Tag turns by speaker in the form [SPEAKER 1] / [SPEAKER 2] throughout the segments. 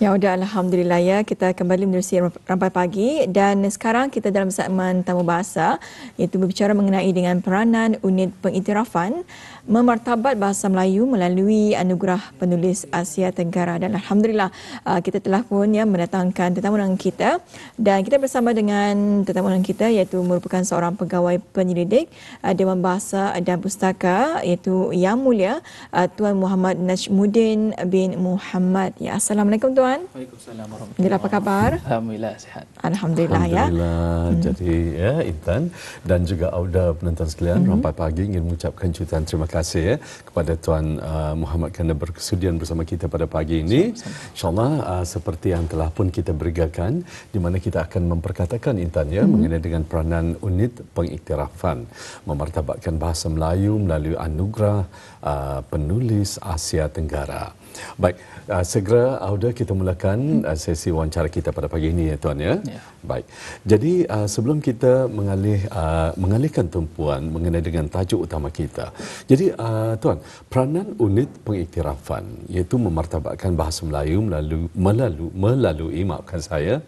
[SPEAKER 1] Ya udah, Alhamdulillah ya, kita kembali menerusi Rampai Pagi dan sekarang kita dalam segmen Tamu Bahasa iaitu berbicara mengenai dengan peranan unit pengiktirafan memartabat bahasa Melayu melalui anugerah penulis Asia Tenggara dan Alhamdulillah kita telah pun ya mendatangkan tetamu undangan kita dan kita bersama dengan tetamu undangan kita iaitu merupakan seorang pegawai penyelidik Dewan Bahasa dan Pustaka iaitu Yang Mulia Tuan Muhammad Najmuddin bin Muhammad. Ya, Assalamualaikum Tuan.
[SPEAKER 2] Waalaikumsalam warahmatullahi
[SPEAKER 1] Alhamdulillah, apa khabar?
[SPEAKER 2] Alhamdulillah sihat.
[SPEAKER 1] Alhamdulillah ya.
[SPEAKER 3] Jadi ya Intan dan juga Auda penonton sekalian, Rampai Pagi ingin mengucapkan jutaan terima kasih ya kepada Tuan Muhammad kerana berkesudian bersama kita pada pagi ini. InsyaAllah seperti yang telah pun kita berigakan, di mana kita akan memperkatakan Intan ya mengenai dengan peranan unit pengiktirafan memartabatkan bahasa Melayu melalui anugerah penulis Asia Tenggara. Baik, segera Auda kita mulakan sesi wawancara kita pada pagi ini ya Tuan ya.
[SPEAKER 2] Ya.
[SPEAKER 3] Baik. Jadi sebelum kita mengalihkan tumpuan mengenai dengan tajuk utama kita. Jadi Tuan, peranan unit pengiktirafan iaitu memartabatkan bahasa Melayu melalui maafkan saya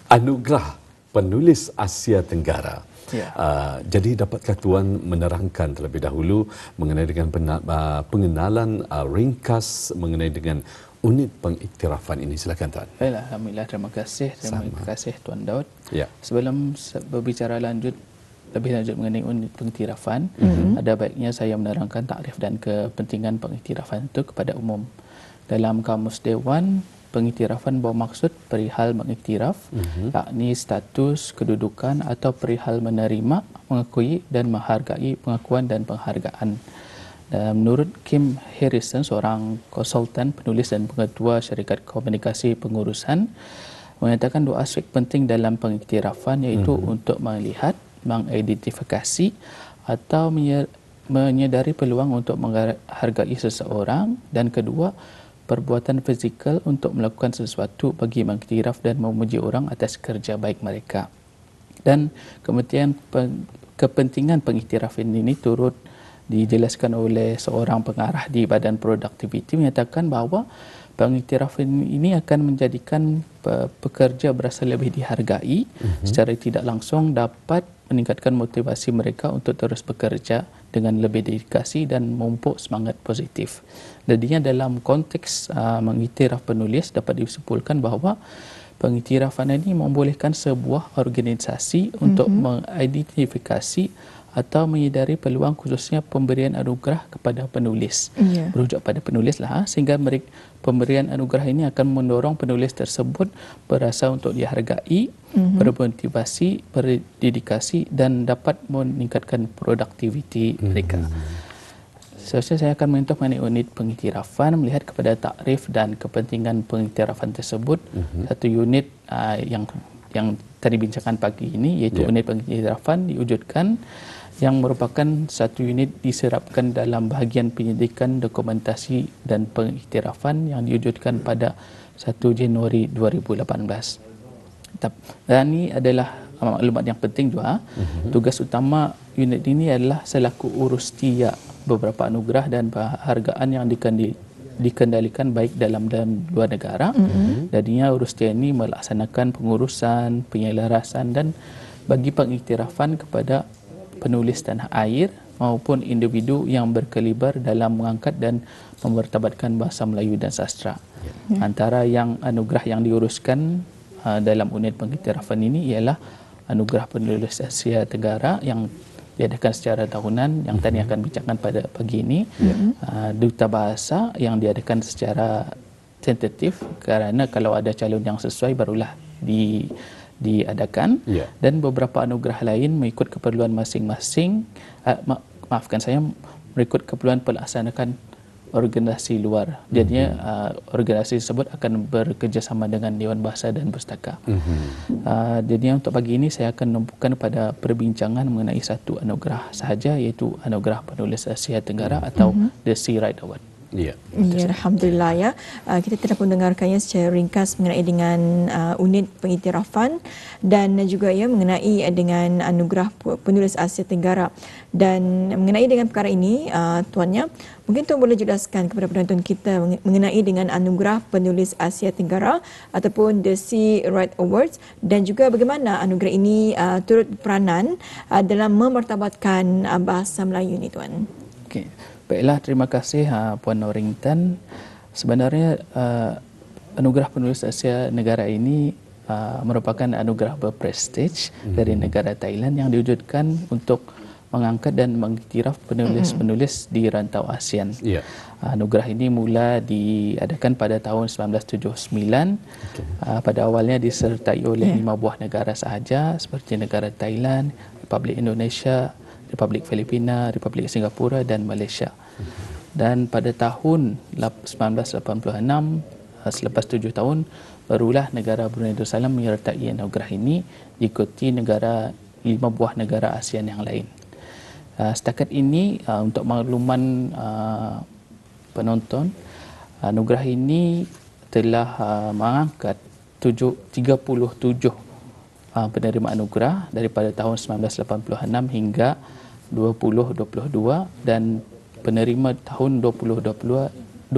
[SPEAKER 3] anugerah penulis Asia Tenggara.
[SPEAKER 2] Ya.
[SPEAKER 3] Jadi dapatkah Tuan menerangkan terlebih dahulu mengenai dengan pengenalan ringkas mengenai dengan unit pengiktirafan ini? Silakan Tuan.
[SPEAKER 2] Baiklah, alhamdulillah, terima kasih Tuan Daud.
[SPEAKER 3] Ya.
[SPEAKER 2] Sebelum berbicara lebih lanjut mengenai unit pengiktirafan, ada baiknya saya menerangkan takrif dan kepentingan pengiktirafan itu kepada umum. Dalam Kamus Dewan, pengiktirafan bermaksud perihal mengiktiraf, yakni status, kedudukan atau perihal menerima, mengakui dan menghargai pengakuan dan penghargaan. Dan menurut Kim Harrison, seorang konsultan, penulis dan pengetua syarikat komunikasi pengurusan, mengatakan dua aspek penting dalam pengiktirafan iaitu untuk melihat, mengidentifikasi atau menyedari peluang untuk menghargai seseorang, dan kedua, perbuatan fizikal untuk melakukan sesuatu bagi mengiktiraf dan memuji orang atas kerja baik mereka. Dan kepentingan pengiktirafan ini turut dijelaskan oleh seorang pengarah di Badan Produktiviti, menyatakan bahawa pengiktirafan ini akan menjadikan pekerja berasa lebih dihargai, secara tidak langsung dapat meningkatkan motivasi mereka untuk terus bekerja dengan lebih dedikasi dan memupuk semangat positif. Jadinya dalam konteks mengiktiraf penulis dapat disimpulkan bahawa pengiktirafan ini membolehkan sebuah organisasi untuk mengidentifikasi atau menyedari peluang khususnya pemberian anugerah kepada penulis. Berujuk pada penulis lah, sehingga pemberian anugerah ini akan mendorong penulis tersebut berasa untuk dihargai, bermotivasi, berdedikasi dan dapat meningkatkan produktiviti mereka. Seterusnya saya akan menyentuh mengenai unit pengiktirafan, melihat kepada takrif dan kepentingan pengiktirafan tersebut. Satu unit yang tadi bincangkan pagi ini iaitu unit pengiktirafan diwujudkan yang merupakan satu unit diserapkan dalam bahagian penyelidikan dokumentasi dan pengiktirafan yang diwujudkan pada 1 Januari 2018. Dan ini adalah maklumat yang penting juga. Tugas utama unit ini adalah selaku urus tiak beberapa anugerah dan penghargaan yang dikendalikan baik dalam dan luar negara. Jadinya urus tiak ini melaksanakan pengurusan, penyelarasan dan bagi pengiktirafan kepada penulis tanah air maupun individu yang berkaliber dalam mengangkat dan memartabatkan bahasa Melayu dan sastra. Antara anugerah yang diuruskan dalam unit pengiktirafan ini ialah anugerah penulis Asia Tenggara yang diadakan secara tahunan, yang tadi akan bincangkan pada pagi ini. Duta Bahasa yang diadakan secara tentatif, kerana kalau ada calon yang sesuai barulah diadakan, dan beberapa anugerah lain mengikut keperluan masing-masing, mengikut keperluan pelaksanaan organisasi luar. Jadinya organisasi tersebut akan bekerjasama dengan Dewan Bahasa dan Pustaka. Jadinya untuk pagi ini saya akan menumpukan pada perbincangan mengenai satu anugerah sahaja, iaitu anugerah penulis Asia Tenggara atau The Sea Right Award.
[SPEAKER 3] Ya.
[SPEAKER 1] Ya, Alhamdulillah ya. Kita telah pun dengarkannya secara ringkas mengenai dengan unit pengiktirafan dan juga ya mengenai dengan anugerah penulis Asia Tenggara. Dan mengenai dengan perkara ini, tuannya, mungkin tuan boleh jelaskan kepada penonton kita mengenai dengan anugerah penulis Asia Tenggara ataupun The Sea Right Awards dan juga bagaimana anugerah ini turut peranan dalam memartabatkan bahasa Melayu ni, tuan.
[SPEAKER 2] Okey. Baiklah, terima kasih Puan Norrington. Sebenarnya anugerah penulis Asia Negara ini merupakan anugerah berprestij dari negara Thailand yang diwujudkan untuk mengangkat dan mengiktiraf penulis-penulis di rantau ASEAN.
[SPEAKER 3] Ya.
[SPEAKER 2] Anugerah ini mula diadakan pada tahun 1979. Pada awalnya disertai oleh 5 buah negara sahaja seperti negara Thailand, Republik Indonesia, Republik Filipina, Republik Singapura dan Malaysia. Dan pada tahun 1986, selepas 7 tahun, barulah negara Brunei Darussalam menyertai anugerah ini diikuti 5 buah negara ASEAN yang lain. Setakat ini, untuk makluman penonton, anugerah ini telah mengangkat 37 penerima anugerah daripada tahun 1986 hingga 2022 dan penerima tahun 2022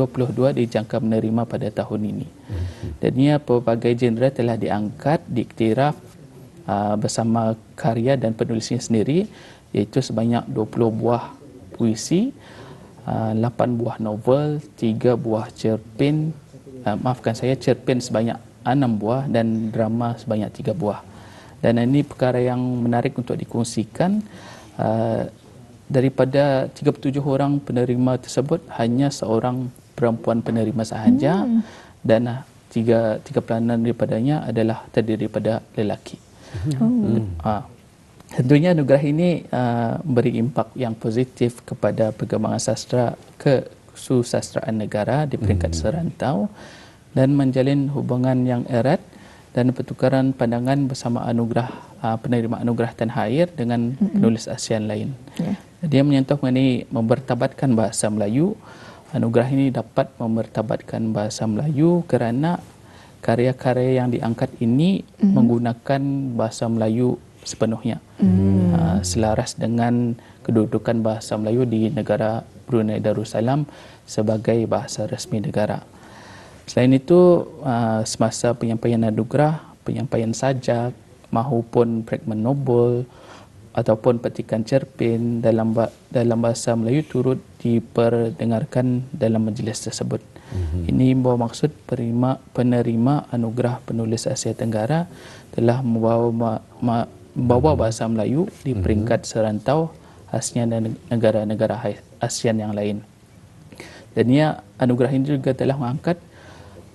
[SPEAKER 2] dijangka menerima pada tahun ini. Dan ia pelbagai genre telah diangkat, diiktiraf bersama karya dan penulisnya sendiri, iaitu sebanyak 20 buah puisi, 8 buah novel, 3 buah cerpen, cerpen sebanyak 6 buah dan drama sebanyak 3 buah. Dan ini perkara yang menarik untuk dikongsikan. Daripada 37 orang penerima tersebut, hanya seorang perempuan penerima sahaja dan tiga peranan daripadanya adalah terdiri daripada lelaki. Tentunya anugerah ini memberi impak yang positif kepada perkembangan sastra kesusastraan negara di peringkat serantau dan menjalin hubungan yang erat dan pertukaran pandangan bersama penerima anugerah Tanah Air dengan penulis ASEAN lain. Dia menyentuh mengenai memertabatkan bahasa Melayu. Anugerah ini dapat memertabatkan bahasa Melayu kerana karya-karya yang diangkat ini menggunakan bahasa Melayu sepenuhnya, selaras dengan kedudukan bahasa Melayu di negara Brunei Darussalam sebagai bahasa resmi negara. Selain itu, semasa penyampaian anugerah, penyampaian sajak maupun fragmen novel ataupun petikan cerpen dalam bahasa Melayu turut diperdengarkan dalam majlis tersebut. Ini membawa maksud penerima anugerah penulis Asia Tenggara telah membawa bahasa Melayu di peringkat serantau ASEAN dan negara-negara ASEAN yang lain. Dan anugerah ini juga telah mengangkat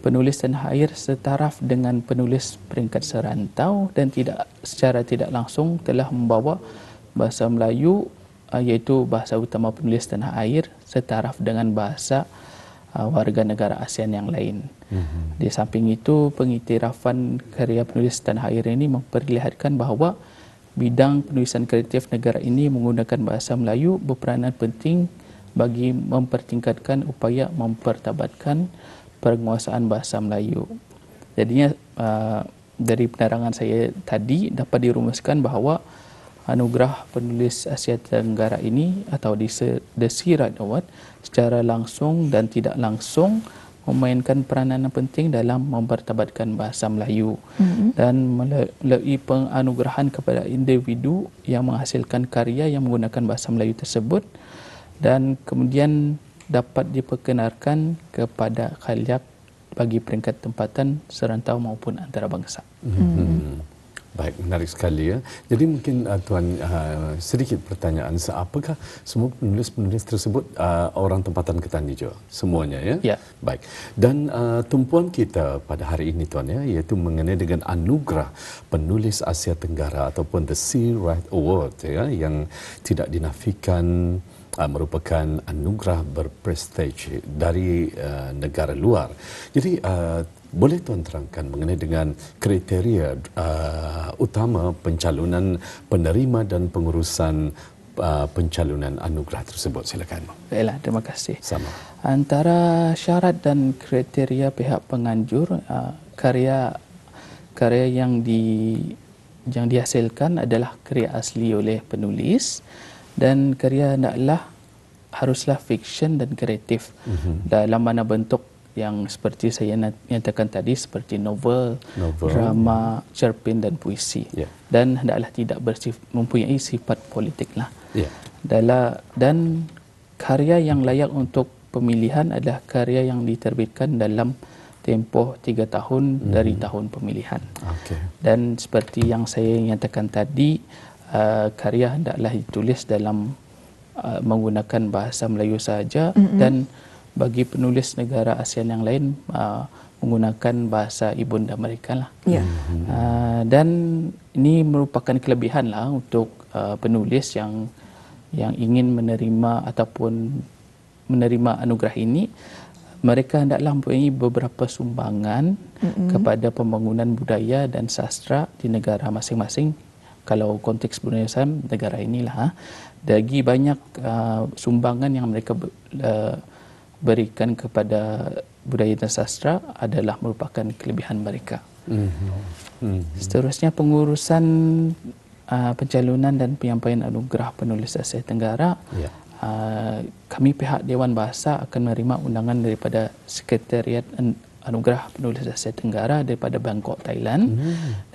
[SPEAKER 2] penulis Tanah Air setaraf dengan penulis peringkat serantau dan secara tidak langsung telah membawa bahasa Melayu iaitu bahasa utama penulis Tanah Air setaraf dengan bahasa warga negara ASEAN yang lain. Di samping itu, pengiktirafan karya penulis Tanah Air ini memperlihatkan bahawa bidang penulisan kreatif negara ini menggunakan bahasa Melayu berperanan penting bagi mempertingkatkan upaya mempertabatkan penguasaan bahasa Melayu. Jadinya dari penerangan saya tadi dapat dirumuskan bahawa anugerah penulis Asia Tenggara ini atau The Sea Right Award secara langsung dan tidak langsung memainkan peranan yang penting dalam mempertabatkan bahasa Melayu dan melalui penganugerahan kepada individu yang menghasilkan karya yang menggunakan bahasa Melayu tersebut dan kemudian dapat diperkenalkan kepada khalayak bagi peringkat tempatan serantau maupun antarabangsa.
[SPEAKER 3] Baik, menarik sekali ya. Jadi mungkin Tuan sedikit pertanyaan, apakah semua penulis-penulis tersebut orang tempatan Ketan Hijau? Semuanya ya?
[SPEAKER 2] Ya.
[SPEAKER 3] Baik. Dan tumpuan kita pada hari ini Tuan ya, iaitu mengenai dengan anugerah penulis Asia Tenggara ataupun The Sea Right Award ya, yang tidak dinafikan merupakan anugerah berprestij dari negara luar. Jadi boleh Tuan terangkan mengenai dengan kriteria utama pencalonan penerima dan pengurusan pencalonan anugerah tersebut? Silakan.
[SPEAKER 2] Baiklah, terima kasih.
[SPEAKER 3] Sama.
[SPEAKER 2] Antara syarat dan kriteria pihak penganjur, karya yang dihasilkan adalah karya asli oleh penulis, dan karya haruslah fiksyen dan kreatif dalam mana bentuk yang seperti saya nyatakan tadi, seperti novel, drama, cerpen dan puisi. Dan hendaklah tidak mempunyai sifat politik lah. Dan karya yang layak untuk pemilihan adalah karya yang diterbitkan dalam tempoh 3 tahun dari tahun pemilihan. Dan seperti yang saya nyatakan tadi, karya hendaklah ditulis dalam menggunakan bahasa Melayu sahaja, dan bagi penulis negara ASEAN yang lain menggunakan bahasa ibunda mereka lah. Dan ini merupakan kelebihan lah untuk penulis yang ingin menerima ataupun menerima anugerah ini. Mereka hendaklah mempunyai beberapa sumbangan kepada pembangunan budaya dan sastra di negara masing-masing. Kalau konteks Brunei Darussalam, negara inilah. Dari banyak sumbangan yang mereka berikan kepada budaya dan sastra adalah merupakan kelebihan mereka. Seterusnya, pengurusan pencalonan dan penyampaian anugerah penulis Asia Tenggara. Kami pihak Dewan Bahasa akan menerima undangan daripada Sekretariat Anugerah Penulis Asia Tenggara daripada Bangkok, Thailand.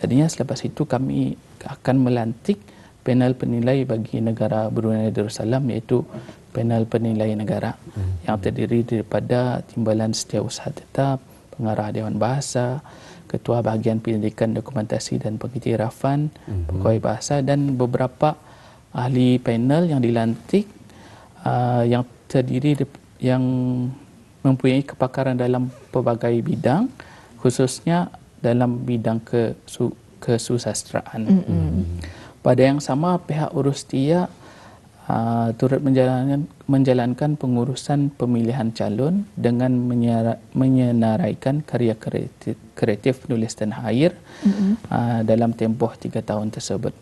[SPEAKER 2] Jadinya selepas itu kami akan melantik panel penilai bagi negara Brunei Darussalam, iaitu panel penilai negara yang terdiri daripada Timbalan Setiausaha Tetap, Pengarah Dewan Bahasa, Ketua Bahagian Pendidikan, Dokumentasi dan Pengiktirafan, Pegawai Bahasa, dan beberapa ahli panel yang dilantik yang terdiri yang mempunyai kepakaran dalam pelbagai bidang, khususnya dalam bidang kesusastraan. Pada yang sama, pihak Urustia turut menjalankan pengurusan pemilihan calon dengan menyenaraikan karya kreatif penulis tanah air dalam tempoh 3 tahun tersebut.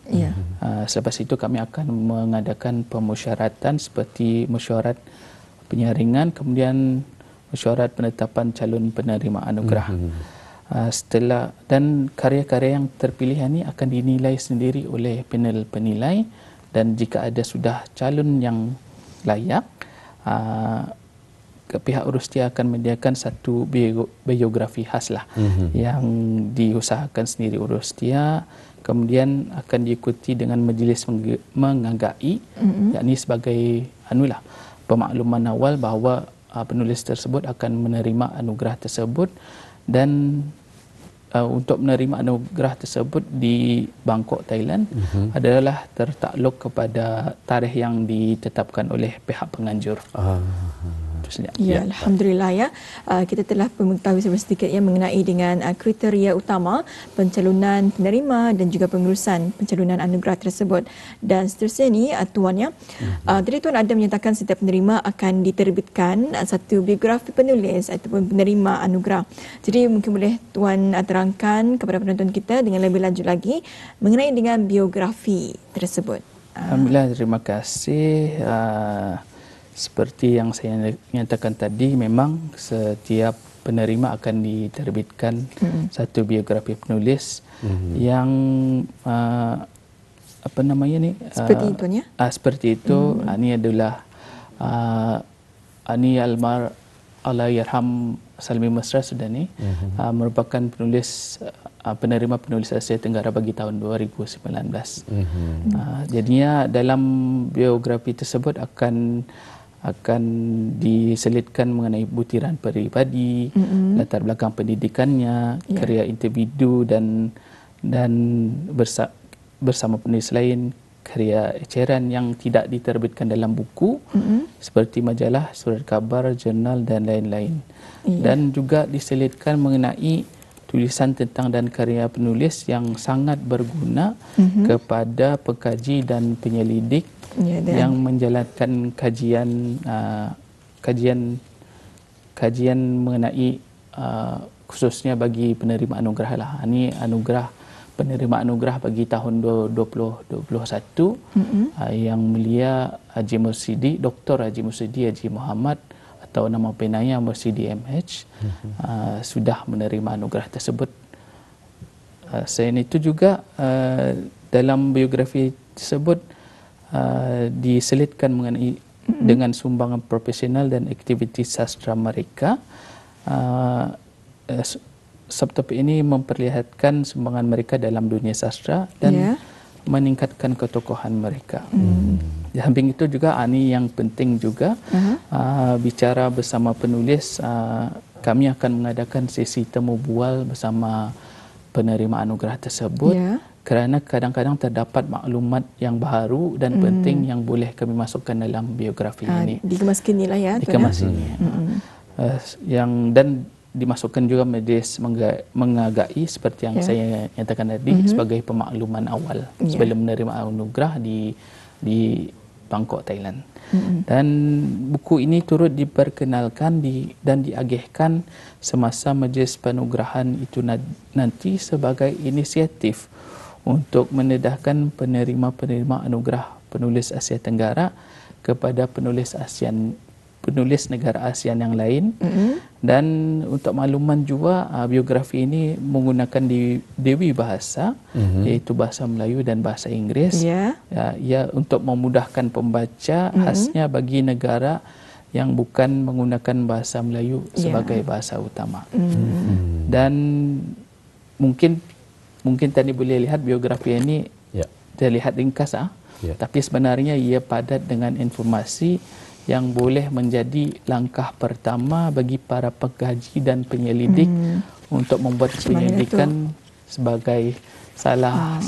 [SPEAKER 2] Selepas itu kami akan mengadakan pemusyaratan seperti mesyuarat penyaringan, kemudian mesyuarat penetapan calon penerima anugerah. Dan karya-karya yang terpilih ini akan dinilai sendiri oleh panel penilai, dan jika ada sudah calon yang layak, pihak Urustia akan menyediakan satu biografi khas lah yang diusahakan sendiri Urustia, kemudian akan diikuti dengan majlis menghargai, yakni sebagai pemakluman awal bahawa penulis tersebut akan menerima anugerah tersebut. Dan untuk menerima anugerah tersebut di Bangkok, Thailand adalah tertakluk kepada tarikh yang ditetapkan oleh pihak penganjur.
[SPEAKER 1] Ya, Alhamdulillah ya. Kita telah mengetahui sedikit ya mengenai dengan kriteria utama pencalonan penerima dan juga pengurusan pencalonan anugerah tersebut. Dan seterusnya ni Tuan ya. Tadi Tuan ada menyatakan setiap penerima akan diterbitkan satu biografi penulis ataupun penerima anugerah. Jadi mungkin boleh Tuan terangkan kepada penonton kita dengan lebih lanjut lagi mengenai dengan biografi tersebut.
[SPEAKER 2] Alhamdulillah, terima kasih. Seperti yang saya nyatakan tadi, memang setiap penerima akan diterbitkan satu biografi penulis yang
[SPEAKER 1] seperti itu ya.
[SPEAKER 2] Seperti itu. Ini adalah Ani Allahyarham Salmi Mesra Sudani, merupakan penulis penerima penulis Asia Tenggara bagi tahun 2019. Jadinya dalam biografi tersebut akan diselitkan mengenai butiran peribadi, latar belakang pendidikannya, karya individu dan bersama penulis lain, karya eceran yang tidak diterbitkan dalam buku seperti majalah, surat khabar, jurnal dan lain-lain. Dan juga diselitkan mengenai tulisan tentang dan karya penulis yang sangat berguna kepada pengkaji dan penyelidik yang menjalankan kajian mengenai khususnya bagi penerima anugerah lah. Ini anugerah penerima anugerah bagi tahun 2021 Yang Mulia Haji Mursidi, Dr. Haji Mursidi Haji Muhammad atau nama penanya Mursidi MH sudah menerima anugerah tersebut. Selain itu juga dalam biografi tersebut diselitkan mengenai dengan sumbangan profesional dan aktiviti sastra mereka. Subtopik ini memperlihatkan sumbangan mereka dalam dunia sastra dan meningkatkan ketokohan mereka. Di samping itu juga ini yang penting juga bicara bersama penulis, kami akan mengadakan sesi temu bual bersama penerima anugerah tersebut kerana kadang-kadang terdapat maklumat yang baru dan penting yang boleh kami masukkan dalam biografi ini.
[SPEAKER 1] Dikemas kini lah ya.
[SPEAKER 2] Dikemas kini. Dan dimasukkan juga majlis mengagai seperti yang saya nyatakan tadi sebagai pemakluman awal sebelum menerima anugerah di Bangkok, Thailand. Dan buku ini turut diperkenalkan dan diagihkan semasa majlis penganugerahan itu nanti sebagai inisiatif untuk mendedahkan penerima-penerima anugerah penulis Asia Tenggara kepada penulis negara ASEAN yang lain. Dan untuk makluman juga biografi ini menggunakan dewi bahasa iaitu bahasa Melayu dan bahasa Inggeris untuk memudahkan pembaca, khasnya bagi negara yang bukan menggunakan bahasa Melayu sebagai bahasa utama. Dan mungkin tadi boleh lihat biografi ini terlihat ringkas tapi sebenarnya ia padat dengan informasi yang boleh menjadi langkah pertama bagi para pengkaji dan penyelidik untuk membuat penyelidikan sebagai salah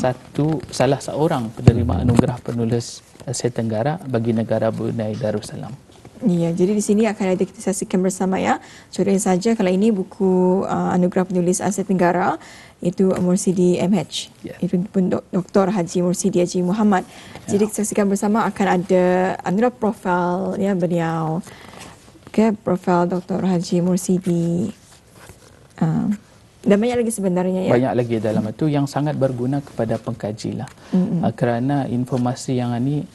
[SPEAKER 2] seorang penerima anugerah penulis Asia Tenggara bagi negara Brunei Darussalam.
[SPEAKER 1] Ya, jadi di sini akan ada kita saksikan bersama ya. Contohnya saja kalau ini buku anugerah penulis Asia Tenggara itu Mursidi MH. Itu pun Dr. Haji Mursidi Haji Muhammad. Jadi kita saksikan bersama akan ada profil ya beliau. Profil Dr. Haji Mursidi. Dan banyak lagi sebenarnya ya.
[SPEAKER 2] Banyak lagi dalam itu yang sangat berguna kepada pengkaji lah. Kerana informasi yang ini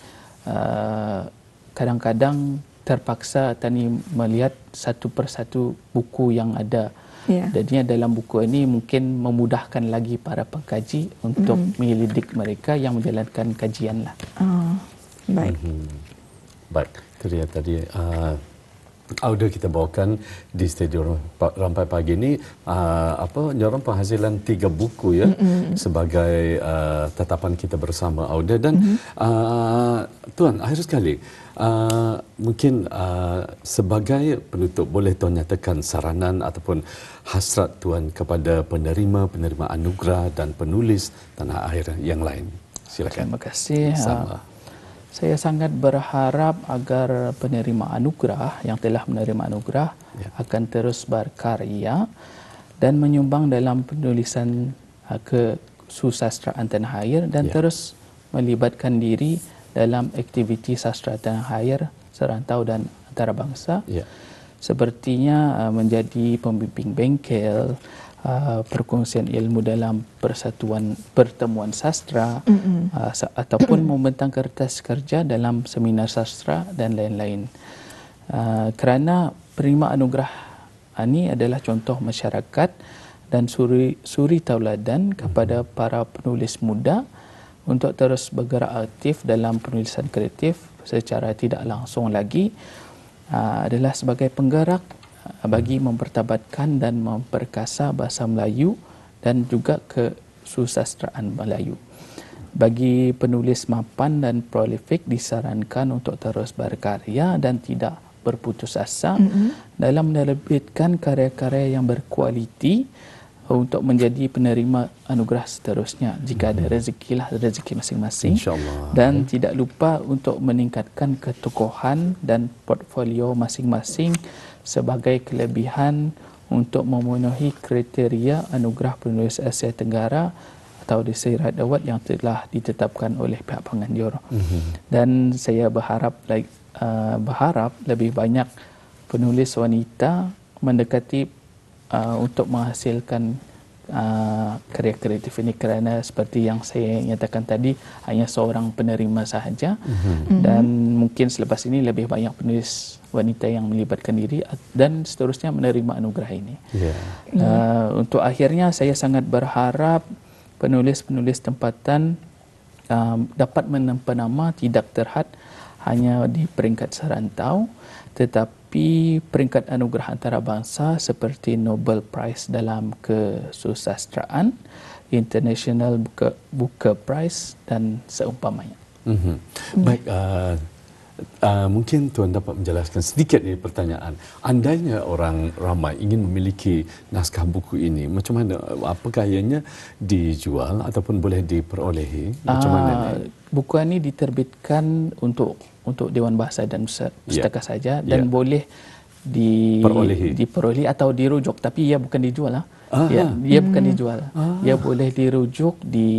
[SPEAKER 2] kadang-kadang terpaksa tani melihat satu persatu buku yang ada. Jadinya dalam buku ini mungkin memudahkan lagi para pengkaji untuk menyelidik mereka yang menjalankan kajian lah.
[SPEAKER 1] Baik.
[SPEAKER 3] Baik, itu dia tadi audio kita bawakan di studio Rampai Pagi ini nyorong penghasilan 3 buku ya sebagai tetapan kita bersama Auda dan Tuan akhir sekali mungkin sebagai penutup boleh Tuan nyatakan saranan ataupun hasrat Tuan kepada penerima anugerah dan penulis tanah air yang lain. Silakan.
[SPEAKER 2] Terima kasih. Saya sangat berharap agar penerima anugerah yang telah menerima anugerah akan terus berkarya dan menyumbang dalam penulisan kesusastraan tanah air dan terus melibatkan diri dalam aktiviti sastra tanah air serantau dan antarabangsa. Sepertinya menjadi pembimbing bengkel, perkongsian ilmu dalam pertemuan sastra ataupun membentang kertas kerja dalam seminar sastra dan lain-lain. Kerana penerima anugerah ini adalah contoh masyarakat dan suri tauladan kepada para penulis muda untuk terus bergerak aktif dalam penulisan kreatif secara tidak langsung lagi adalah sebagai penggerak bagi mempertabatkan dan memperkasa bahasa Melayu dan juga kesusastraan Melayu. Bagi penulis mapan dan prolifik disarankan untuk terus berkarya dan tidak berputus asa dalam menerbitkan karya-karya yang berkualiti untuk menjadi penerima anugerah seterusnya jika ada rezeki masing-masing. Dan tidak lupa untuk meningkatkan ketokohan dan portfolio masing-masing sebagai kelebihan untuk memenuhi kriteria anugerah penulis Asia Tenggara atau Desirat Award yang telah ditetapkan oleh pihak penganjur. Dan saya berharap lebih banyak penulis wanita mendekati untuk menghasilkan karya kreatif ini kerana seperti yang saya nyatakan tadi hanya seorang penerima sahaja dan mungkin selepas ini lebih banyak penulis wanita yang melibatkan diri dan seterusnya menerima anugerah ini. Untuk akhirnya saya sangat berharap penulis-penulis tempatan dapat menempa nama tidak terhad hanya di peringkat serantau tetapi peringkat anugerah antarabangsa seperti Nobel Prize dalam kesusastraan, International Booker Prize dan seumpamanya.
[SPEAKER 3] Baik, mungkin Tuan dapat menjelaskan sedikit dari pertanyaan. Andainya orang ramai ingin memiliki naskah buku ini, macam mana? Apakah ianya dijual ataupun boleh diperolehi? Macam mana ni?
[SPEAKER 2] Buku ini diterbitkan untuk Dewan Bahasa dan Pustaka saja dan boleh diperolehi atau dirujuk, tapi ia bukan dijual lah. Ia bukan dijual. Ia boleh dirujuk di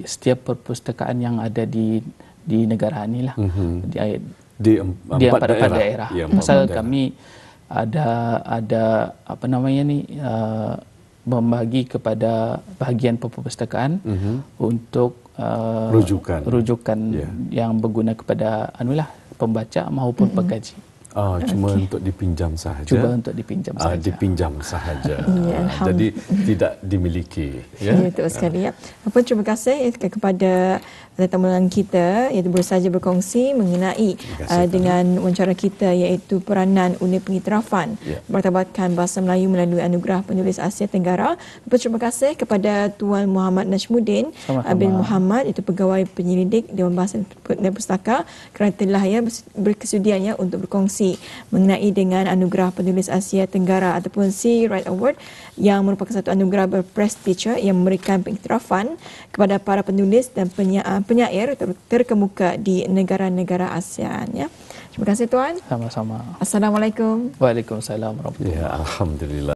[SPEAKER 2] setiap perpustakaan yang ada di negara ini lah. Di empat daerah. Misal kami ada apa namanya ni membagi kepada bahagian perpustakaan untuk rujukan yang berguna kepada pembaca maupun pengkaji.
[SPEAKER 3] Cuma untuk dipinjam sahaja. Dipinjam sahaja. Jadi tidak dimiliki.
[SPEAKER 1] Betul sekali. Terima kasih kepada tetamu kita iaitu baru saja berkongsi mengenai dengan wawancara kita iaitu peranan unit pengiktirafan martabatkan bahasa Melayu melalui anugerah penulis Asia Tenggara. Terima kasih kepada Tuan Muhammad Najmuddin bin Muhammad, itu pegawai penyelidik Dewan Bahasa dan Pustaka, kerana telah berkesudiannya untuk berkongsi mengenai dengan anugerah penulis Asia Tenggara ataupun Sea Right Award yang merupakan satu anugerah berprestij yang memberikan pengiktirafan kepada para penulis dan penyair terkemuka di negara-negara ASEAN. Terima kasih Tuan.
[SPEAKER 2] Sama-sama.
[SPEAKER 1] Assalamualaikum.
[SPEAKER 2] Waalaikumsalam warahmatullahi wabarakatuh.
[SPEAKER 3] Alhamdulillah.